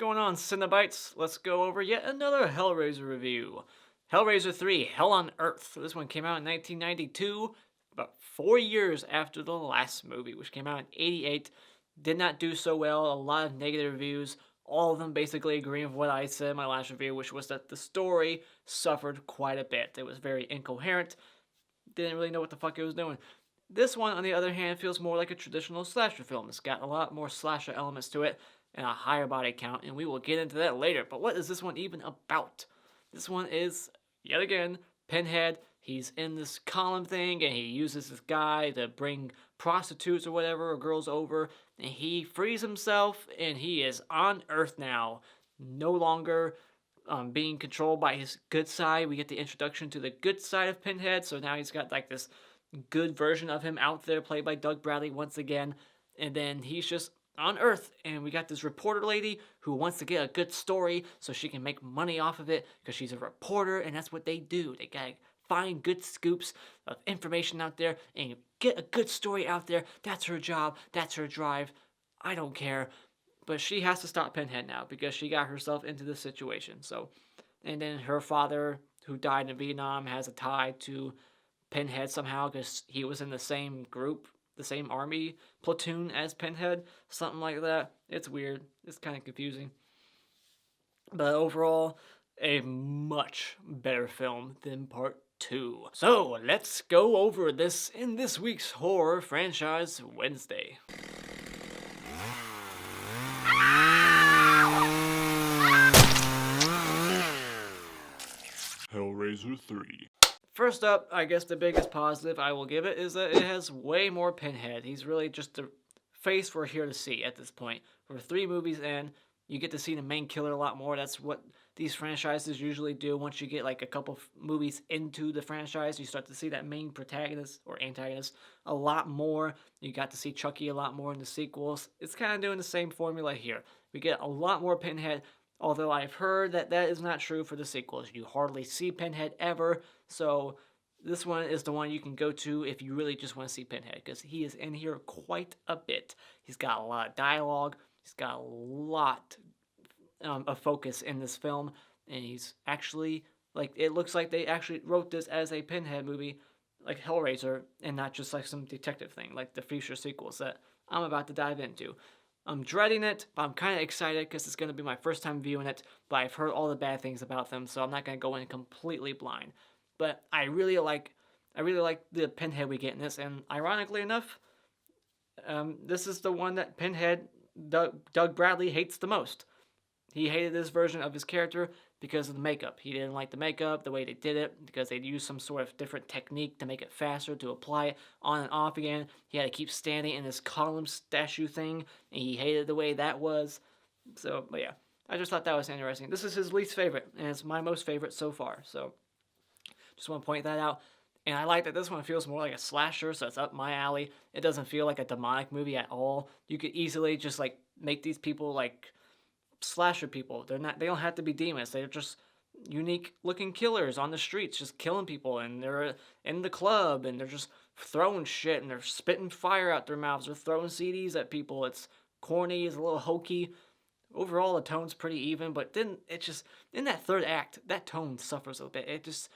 going on, Cinobites? Let's go over yet another Hellraiser review. Hellraiser 3, Hell on Earth. This one came out in 1992, about 4 years after the last movie, which came out in 88. Did not do so well, a lot of negative reviews, all of them basically agreeing with what I said in my last review, which was that the story suffered quite a bit. It was very incoherent, didn't really know what the fuck it was doing. This one, on the other hand, feels more like a traditional slasher film. It's got a lot more slasher elements to it and a higher body count, and we will get into that later. But what is this one even about? This one is, yet again, Pinhead. He's in this column thing, and he uses this guy to bring prostitutes or whatever, or girls over, and he frees himself, and he is on Earth now. No longer being controlled by his good side. We get the introduction to the good side of Pinhead, so now he's got like this good version of him out there, played by Doug Bradley once again, and then he's just on Earth, and we got this reporter lady who wants to get a good story so she can make money off of it, because she's a reporter, and that's what they do. They gotta find good scoops of information out there, and get a good story out there. That's her job, that's her drive. I don't care. But she has to stop Pinhead now, because she got herself into this situation. So, and then her father, who died in Vietnam, has a tie to Pinhead somehow, because he was in the same group, the same army platoon as Pinhead, something like that. It's weird. It's kind of confusing. But overall, a much better film than part 2. So, let's go over this in this week's Horror Franchise Wednesday. Hellraiser 3. First up, I guess the biggest positive I will give it is that it has way more Pinhead. He's really just the face we're here to see at this point. We're 3 movies in, you get to see the main killer a lot more. That's what these franchises usually do. Once you get like a couple movies into the franchise, you start to see that main protagonist or antagonist a lot more. You got to see Chucky a lot more in the sequels. It's kind of doing the same formula here. We get a lot more Pinhead, although I've heard that that is not true for the sequels. You hardly see Pinhead ever, so this one is the one you can go to if you really just want to see Pinhead, because he is in here quite a bit. He's got a lot of dialogue, he's got a lot of focus in this film, and he's actually, like, it looks like they actually wrote this as a Pinhead movie, like Hellraiser, and not just like some detective thing, like the future sequels that I'm about to dive into. I'm dreading it, but I'm kind of excited because it's going to be my first time viewing it, but I've heard all the bad things about them, so I'm not going to go in completely blind. But I really like the Pinhead we get in this, and ironically enough, this is the one that Pinhead, Doug Bradley, hates the most. He hated this version of his character because of the makeup. He didn't like the makeup, the way they did it, because they'd used some sort of different technique to make it faster, to apply it on and off again. He had to keep standing in this column statue thing, and he hated the way that was. So, but yeah, I just thought that was interesting. This is his least favorite, and it's my most favorite so far, so just want to point that out. And I like that this one feels more like a slasher, so it's up my alley. It doesn't feel like a demonic movie at all. You could easily just like make these people like slasher people. They don't have to be demons. They're just unique looking killers on the streets just killing people, and they're in the club and they're just throwing shit and they're spitting fire out their mouths. They're throwing CDs at people. It's corny, it's a little hokey. Overall the tone's pretty even, but then it just, in that third act, that tone suffers a bit. It just,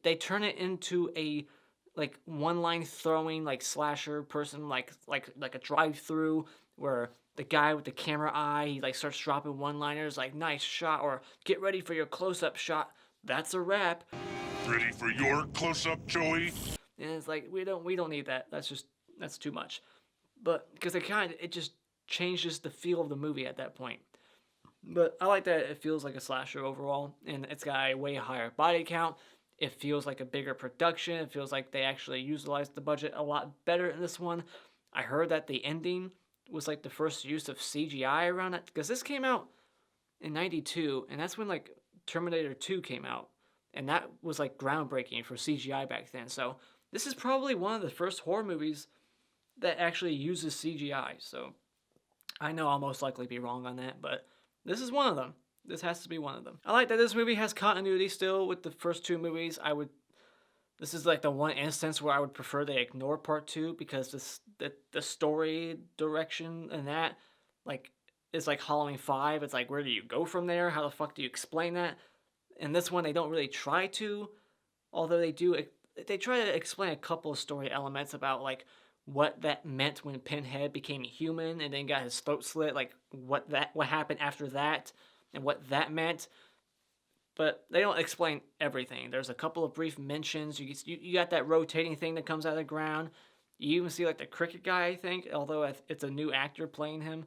they turn it into a like one line throwing like slasher person, like a drive-through where the guy with the camera eye, he like starts dropping one-liners like nice shot or get ready for your close-up shot. That's a wrap. Ready for your close-up, Joey? And it's like we don't need that. That's too much. But because it just changes the feel of the movie at that point. But I like that it feels like a slasher overall, and it's got a way higher body count. It feels like a bigger production. It feels like they actually utilized the budget a lot better in this one. I heard that the ending was like the first use of CGI around it, because this came out in 92, and that's when like Terminator 2 came out, and that was like groundbreaking for CGI back then. So this is probably one of the first horror movies that actually uses CGI. So I know I'll most likely be wrong on that, but this is one of them. This has to be one of them. I like that this movie has continuity still with the first 2 movies. This is like the one instance where I would prefer they ignore part 2, because the story direction and that, like, is like Halloween 5. It's like, where do you go from there? How the fuck do you explain that? In this one, they don't really try to, although they do. They try to explain a couple of story elements about like what that meant when Pinhead became human and then got his throat slit, like what happened after that and what that meant. But they don't explain everything. There's a couple of brief mentions. You got that rotating thing that comes out of the ground. You even see like the cricket guy, I think, although it's a new actor playing him,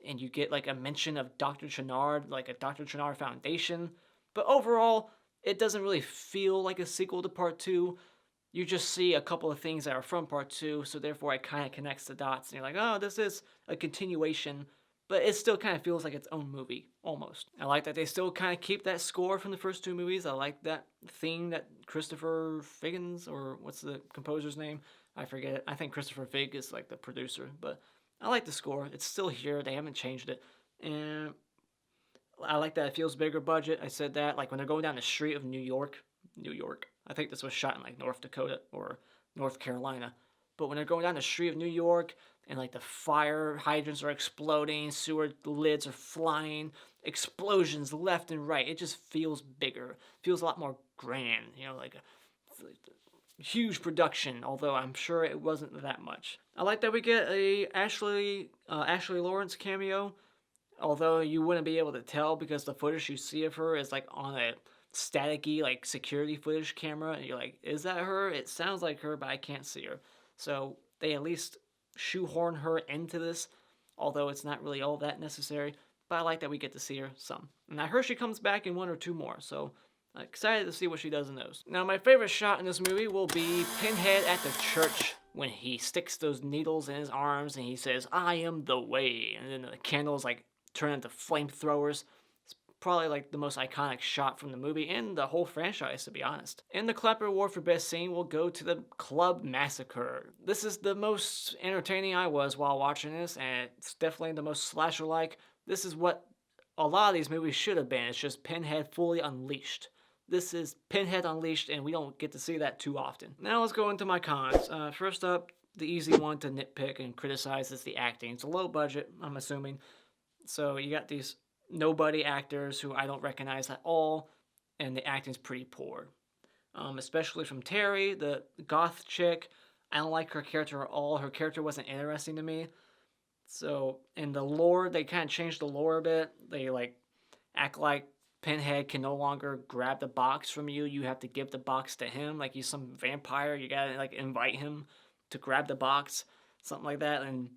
and you get like a mention of Dr. Chenard, like a Dr. Chenard Foundation. But overall, it doesn't really feel like a sequel to Part 2. You just see a couple of things that are from Part 2, so therefore it kind of connects the dots, and you're like, oh, this is a continuation, but it still kind of feels like its own movie, almost. I like that they still kind of keep that score from the first 2 movies. I like that theme that Christopher Figgins, or what's the composer's name? I forget it. I think Christopher Fig is like the producer, but I like the score. It's still here. They haven't changed it. And I like that it feels bigger budget. I said that. Like when they're going down the street of New York. I think this was shot in like North Dakota or North Carolina. But when they're going down the street of New York and like the fire hydrants are exploding, sewer lids are flying, explosions left and right, it just feels bigger. It feels a lot more grand, like a huge production, although I'm sure it wasn't that much. I like that we get a Ashley Lawrence cameo, although you wouldn't be able to tell because the footage you see of her is like on a staticky like security footage camera, and you're like, is that her? It sounds like her, but I can't see her. So they at least shoehorn her into this, although it's not really all that necessary. But I like that we get to see her some. And I heard she comes back in 1 or 2 more, so I'm excited to see what she does in those. Now, my favorite shot in this movie will be Pinhead at the church when he sticks those needles in his arms and he says, I am the way. And then the candles like turn into flamethrowers. Probably like the most iconic shot from the movie and the whole franchise, to be honest. And the Clapper Award for Best Scene will go to the Club Massacre. This is the most entertaining I was while watching this, and it's definitely the most slasher-like. This is what a lot of these movies should have been. It's just Pinhead fully unleashed. This is Pinhead Unleashed, and we don't get to see that too often. Now let's go into my cons. First up, the easy one to nitpick and criticize is the acting. It's a low budget, I'm assuming. So you got these nobody actors who I don't recognize at all, and the acting's pretty poor. Especially from Terry, the goth chick. I don't like her character at all. Her character wasn't interesting to me. So, in the lore, they kind of changed the lore a bit. They, like, act like Pinhead can no longer grab the box from you. You have to give the box to him. Like, he's some vampire. You gotta, like, invite him to grab the box. Something like that. And,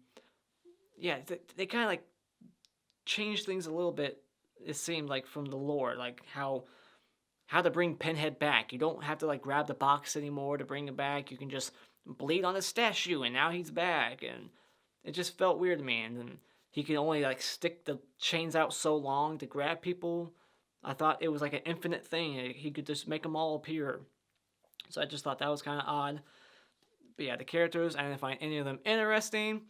yeah, they kind of, like, changed things a little bit, it seemed like, from the lore, like how to bring Pinhead back. You don't have to like grab the box anymore to bring him back. You can just bleed on the statue and now he's back, and it just felt weird to me. And then he could only like stick the chains out so long to grab people. I thought it was like an infinite thing. He could just make them all appear. So I just thought that was kind of odd. But yeah, the characters, I didn't find any of them interesting.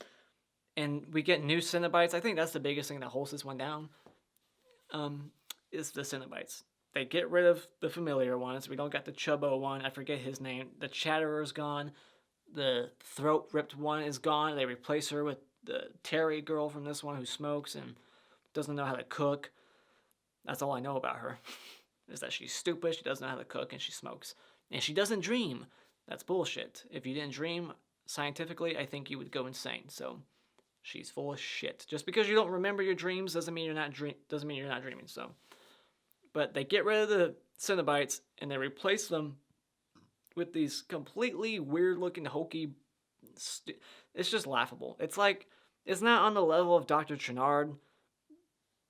And we get new Cenobites. I think that's the biggest thing that holds this one down, is the Cenobites. They get rid of the familiar ones. We don't got the Chubbo one. I forget his name. The Chatterer's gone. The throat-ripped one is gone. They replace her with the Terry girl from this one who smokes and doesn't know how to cook. That's all I know about her, is that she's stupid, she doesn't know how to cook, and she smokes. And she doesn't dream. That's bullshit. If you didn't dream, scientifically, I think you would go insane. So she's full of shit. Just because you don't remember your dreams doesn't mean you're not dreaming. So, but they get rid of the Cenobites and they replace them with these completely weird-looking, hokey. It's just laughable. It's like it's not on the level of Dr. Chenard,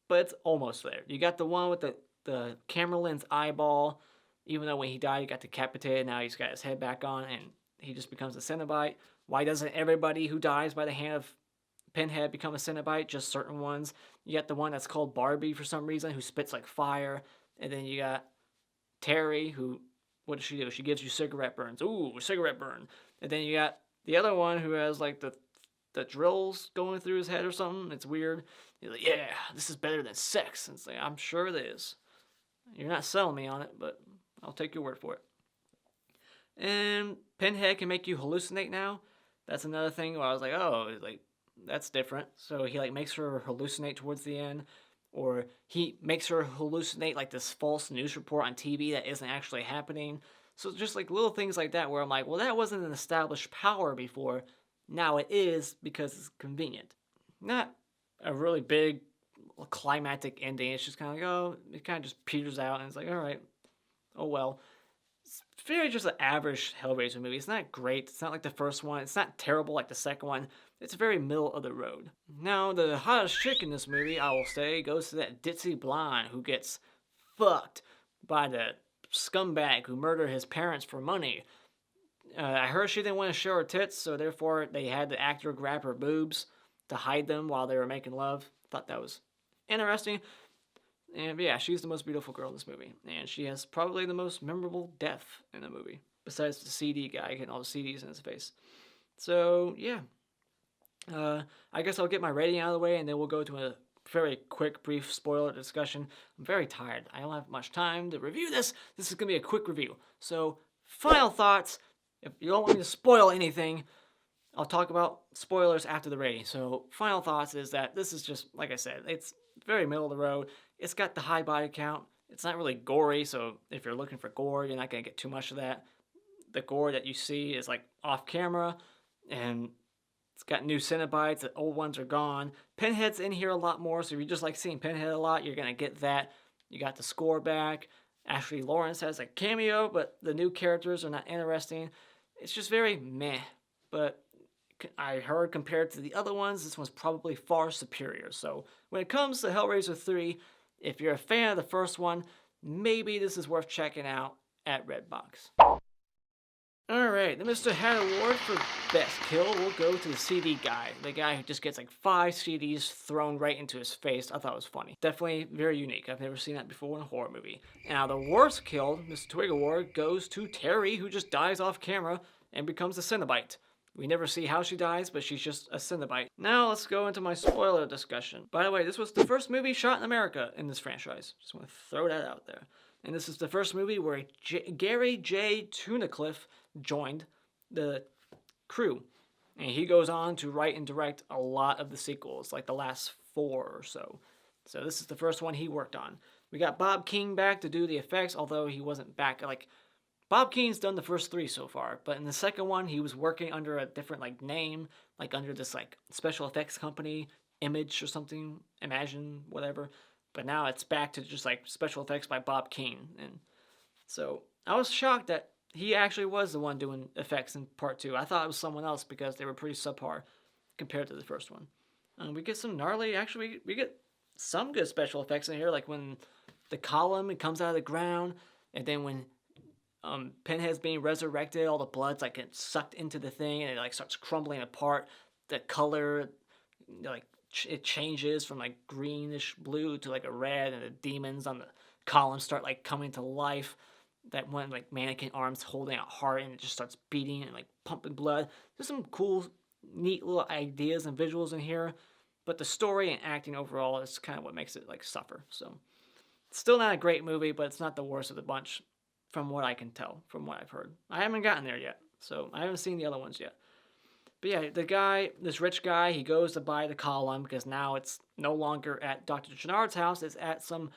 but it's almost there. You got the one with the camera lens eyeball. Even though when he died, he got decapitated. Now he's got his head back on, and he just becomes a Cenobite. Why doesn't everybody who dies by the hand of Pinhead become a Cenobite? Just certain ones. You got the one that's called Barbie for some reason, who spits like fire. And then you got Terry, who, what does she do? She gives you cigarette burns. Ooh, cigarette burn. And then you got the other one who has like the drills going through his head or something. It's weird. He's like, yeah, this is better than sex. And it's like, I'm sure it is. You're not selling me on it, but I'll take your word for it. And Pinhead can make you hallucinate now. That's another thing where I was like, oh, like That's different. So he like makes her hallucinate towards the end, or he makes her hallucinate like this false news report on TV that isn't actually happening. So just like little things like that where I'm like, well, that wasn't an established power before. Now it is because it's convenient. Not a really big climactic ending. It's just kind of like, oh, it kind of just peters out, and it's like, all right, oh well. It's very just an average Hellraiser movie. It's not great. It's not like the first one. It's not terrible like the second one. It's very middle of the road. Now, the hottest chick in this movie, I will say, goes to that ditzy blonde who gets fucked by the scumbag who murdered his parents for money. I heard she didn't want to show her tits, so therefore they had the actor grab her boobs to hide them while they were making love. Thought that was interesting. And yeah, she's the most beautiful girl in this movie. And she has probably the most memorable death in the movie, besides the CD guy getting all the CDs in his face. So yeah. I guess I'll get my rating out of the way, and then we'll go to a very quick, brief spoiler discussion. I'm very tired. I don't have much time to review this. This is going to be a quick review. So, final thoughts. If you don't want me to spoil anything, I'll talk about spoilers after the rating. So, final thoughts is that this is just, like I said, it's very middle of the road. It's got the high body count. It's not really gory, so if you're looking for gore, you're not going to get too much of that. The gore that you see is like off camera, and it's got new Cenobites. The old ones are gone. Pinhead's in here a lot more, so if you just like seeing Pinhead a lot, you're going to get that. You got the score back. Ashley Lawrence has a cameo, but the new characters are not interesting. It's just very meh, but I heard compared to the other ones, this one's probably far superior. So when it comes to Hellraiser 3, if you're a fan of the first one, maybe this is worth checking out at Redbox. Alright, the Mr. Hat Award for Best Kill will go to the CD guy. The guy who just gets like 5 CDs thrown right into his face. I thought it was funny. Definitely very unique. I've never seen that before in a horror movie. Now, the worst kill, Mr. Twig Award, goes to Terry, who just dies off camera and becomes a Cenobite. We never see how she dies, but she's just a Cenobite. Now, let's go into my spoiler discussion. By the way, this was the first movie shot in America in this franchise. Just want to throw that out there. And this is the first movie where Gary J. Tunnicliffe joined the crew. And he goes on to write and direct a lot of the sequels, like the last 4 or so. So this is the first one he worked on. We got Bob King back to do the effects, although he wasn't back. Like, Bob King's done the first 3 so far, but in the second one, he was working under a different, like, name, like under this, like, special effects company, Image or something, Imagine, whatever. But now it's back to just, like, special effects by Bob King. And so I was shocked that he actually was the one doing effects in part 2. I thought it was someone else because they were pretty subpar compared to the first one. We get some gnarly, actually, we get some good special effects in here, like when the column, it comes out of the ground, and then when Pinhead's being resurrected, all the blood's like gets sucked into the thing, and it like starts crumbling apart. The color, like, it changes from like greenish blue to like a red, and the demons on the column start like coming to life. That one like mannequin arms holding a heart, and it just starts beating and like pumping blood. There's some cool, neat little ideas and visuals in here, but the story and acting overall is kind of what makes it like suffer. So it's still not a great movie, but it's not the worst of the bunch from what I can tell, from what I've heard. I haven't gotten there yet, so I haven't seen the other ones yet. But yeah, the guy, this rich guy, he goes to buy the column because now it's no longer at Dr. Gennard's house. It's at some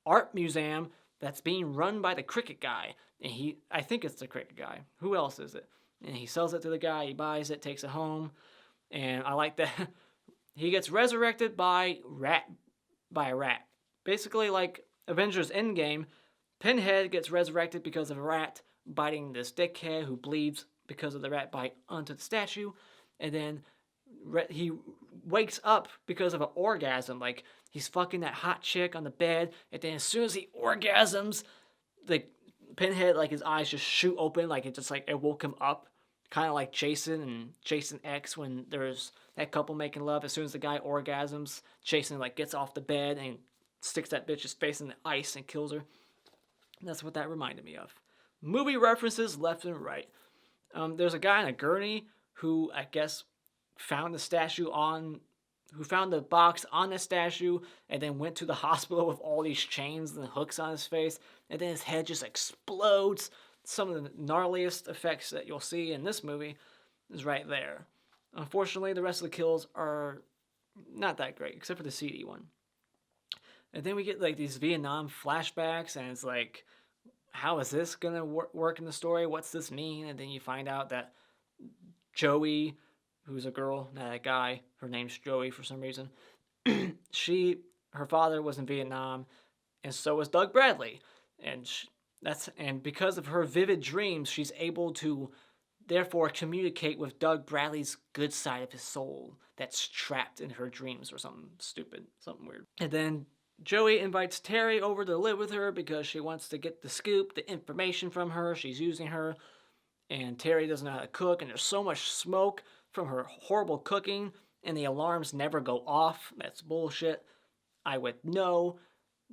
art museum that's being run by the cricket guy. And I think it's the cricket guy. Who else is it? And he sells it to the guy. He buys it, takes it home. And I like that. He gets resurrected by a rat. Basically like Avengers Endgame, Pinhead gets resurrected because of a rat biting this dickhead who bleeds because of the rat bite onto the statue. And then he wakes up because of an orgasm. Like, he's fucking that hot chick on the bed, and then as soon as he orgasms, the Pinhead, like, his eyes just shoot open, like it woke him up. Kind of like Jason and Jason X when there's that couple making love. As soon as the guy orgasms, Jason, like, gets off the bed and sticks that bitch's face in the ice and kills her. That's what that reminded me of. Movie references left and right. There's a guy in a gurney who, I guess, found the box on the statue and then went to the hospital with all these chains and hooks on his face, and then his head just explodes. Some of the gnarliest effects that you'll see in this movie is right there. Unfortunately, the rest of the kills are not that great, except for the CD one. And then we get like these Vietnam flashbacks, and it's like, how is this gonna work in the story? What's this mean? And then you find out that Joey, who's a girl, not a guy, her name's Joey for some reason. Her father was in Vietnam, and so was Doug Bradley, and and because of her vivid dreams, she's able to therefore communicate with Doug Bradley's good side of his soul that's trapped in her dreams or something stupid, something weird. And then Joey invites Terry over to live with her because she wants to get the scoop, the information from her. She's using her, and Terry doesn't know how to cook, and there's so much smoke from her horrible cooking, and the alarms never go off. That's bullshit. I would know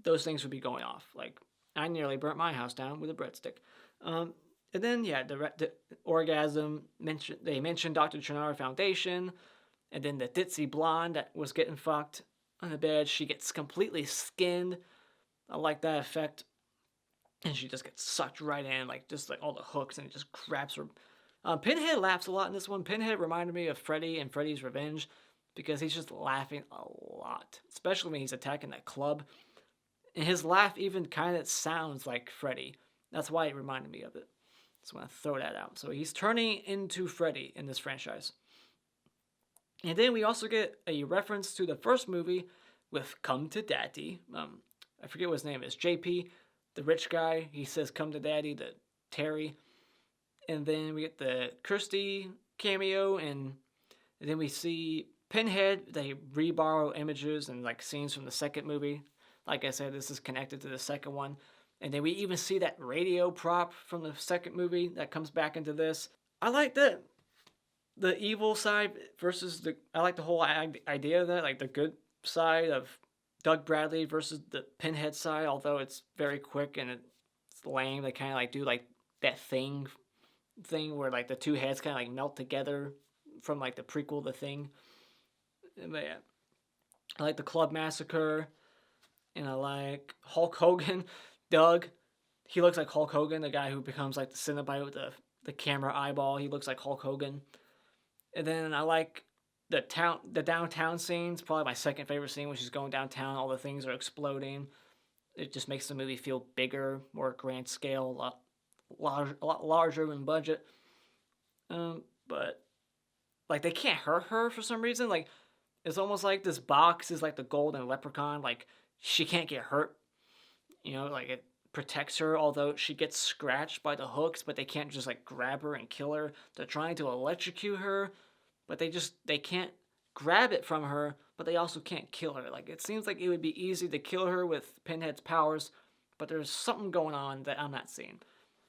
those things would be going off. Like, I nearly burnt my house down with a breadstick. And then, yeah, the orgasm, they mentioned Dr. Trinara Foundation, and then the ditzy blonde that was getting fucked on the bed, she gets completely skinned. I like that effect. And she just gets sucked right in, like, just like all the hooks, and it just grabs her. Pinhead laughs a lot in this one. Pinhead reminded me of Freddy in Freddy's Revenge, because he's just laughing a lot, especially when he's attacking that club. And his laugh even kind of sounds like Freddy. That's why it reminded me of it. So I'm going to throw that out. So he's turning into Freddy in this franchise. And then we also get a reference to the first movie with Come to Daddy. I forget what his name is. JP, the rich guy. He says Come to Daddy to Terry. And then we get the Kirsty cameo. And then we see Pinhead. They re-borrow images and like scenes from the second movie. Like I said, this is connected to the second one. And then we even see that radio prop from the second movie that comes back into this. I like the evil side versus I like the whole idea of that, like the good side of Doug Bradley versus the Pinhead side, although it's very quick and it's lame. They kind of like do like that thing where like the two heads kind of like melt together from like the prequel, The Thing. But yeah, I like the Club Massacre, and I like Hulk Hogan. Doug, he looks like Hulk Hogan, the guy who becomes like the Cenobite with the camera eyeball. He looks like Hulk Hogan. And then I like the downtown scenes. Probably my second favorite scene, when she's going downtown. All the things are exploding. It just makes the movie feel bigger, more grand scale, a lot larger in budget. But like they can't hurt her for some reason. Like it's almost like this box is like the golden leprechaun. Like she can't get hurt. You know, like it protects her, although she gets scratched by the hooks, but they can't just like grab her and kill her. They're trying to electrocute her, but they can't grab it from her, but they also can't kill her. Like it seems like it would be easy to kill her with Pinhead's powers, but there's something going on that I'm not seeing.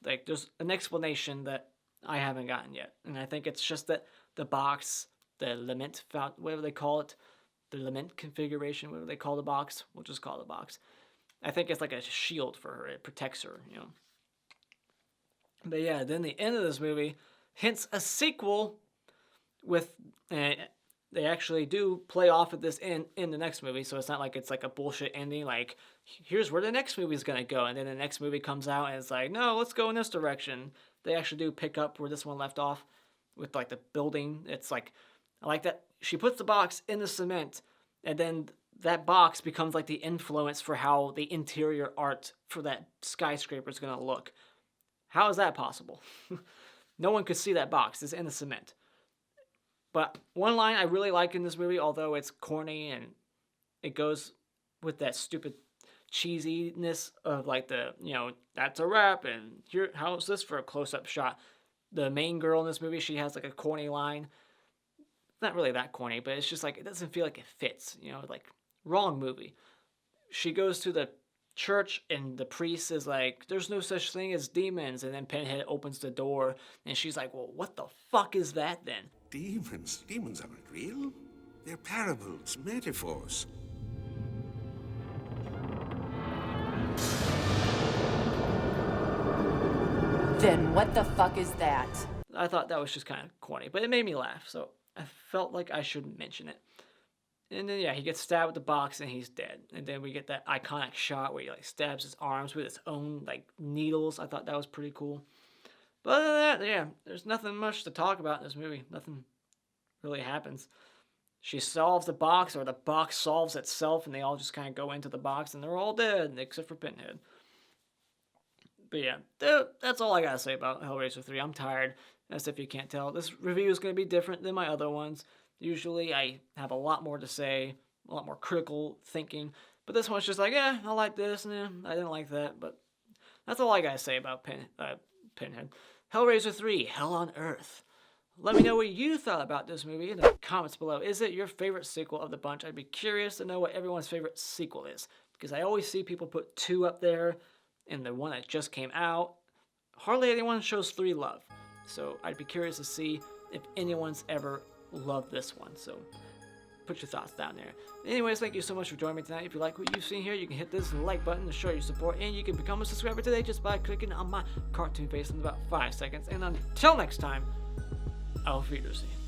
Like there's an explanation that I haven't gotten yet, and I think it's just that the box, the lament, whatever they call it, the lament configuration, whatever they call the box, we'll just call it the box. I think it's like a shield for her. It protects her, you know. But yeah, then the end of this movie hints a sequel with... they actually do play off of this in the next movie, so it's not like it's like a bullshit ending, like, here's where the next movie is going to go, and then the next movie comes out and it's like, no, let's go in this direction. They actually do pick up where this one left off with, like, the building. It's like, I like that she puts the box in the cement, and then that box becomes like the influence for how the interior art for that skyscraper is going to look. How is that possible? No one could see that box. It's in the cement. But one line I really like in this movie, although it's corny and it goes with that stupid cheesiness of like the, you know, that's a wrap, and here, how's this for a close-up shot? The main girl in this movie, she has like a corny line. Not really that corny, but it's just like, it doesn't feel like it fits, you know, like, wrong movie. She goes to the church and the priest is like, there's no such thing as demons, and then Pinhead opens the door and she's like, well, what the fuck is that then? Demons? Demons aren't real. They're parables, metaphors. Then what the fuck is that? I thought that was just kind of corny, but it made me laugh, so I felt like I should mention it. And then, yeah, he gets stabbed with the box and he's dead. And then we get that iconic shot where he, like, stabs his arms with his own, like, needles. I thought that was pretty cool. But other than that, yeah, there's nothing much to talk about in this movie. Nothing really happens. She solves the box, or the box solves itself, and they all just kind of go into the box, and they're all dead, except for Pinhead. But yeah, that's all I gotta say about Hellraiser 3. I'm tired, as if you can't tell. This review is going to be different than my other ones. Usually I have a lot more to say, a lot more critical thinking, but this one's just like, I like this, and I didn't like that, but that's all I gotta say about Pinhead. Hellraiser 3, Hell on Earth. Let me know what you thought about this movie in the comments below. Is it your favorite sequel of the bunch? I'd be curious to know what everyone's favorite sequel is, because I always see people put 2 up there, and the one that just came out, hardly anyone shows 3 love. So I'd be curious to see if anyone's ever loved this one. So put your thoughts down there. Anyways, thank you so much for joining me tonight. If you like what you've seen here, you can hit this like button to show your support, and you can become a subscriber today just by clicking on my cartoon face in about 5 seconds. And until next time, auf Wiedersehen.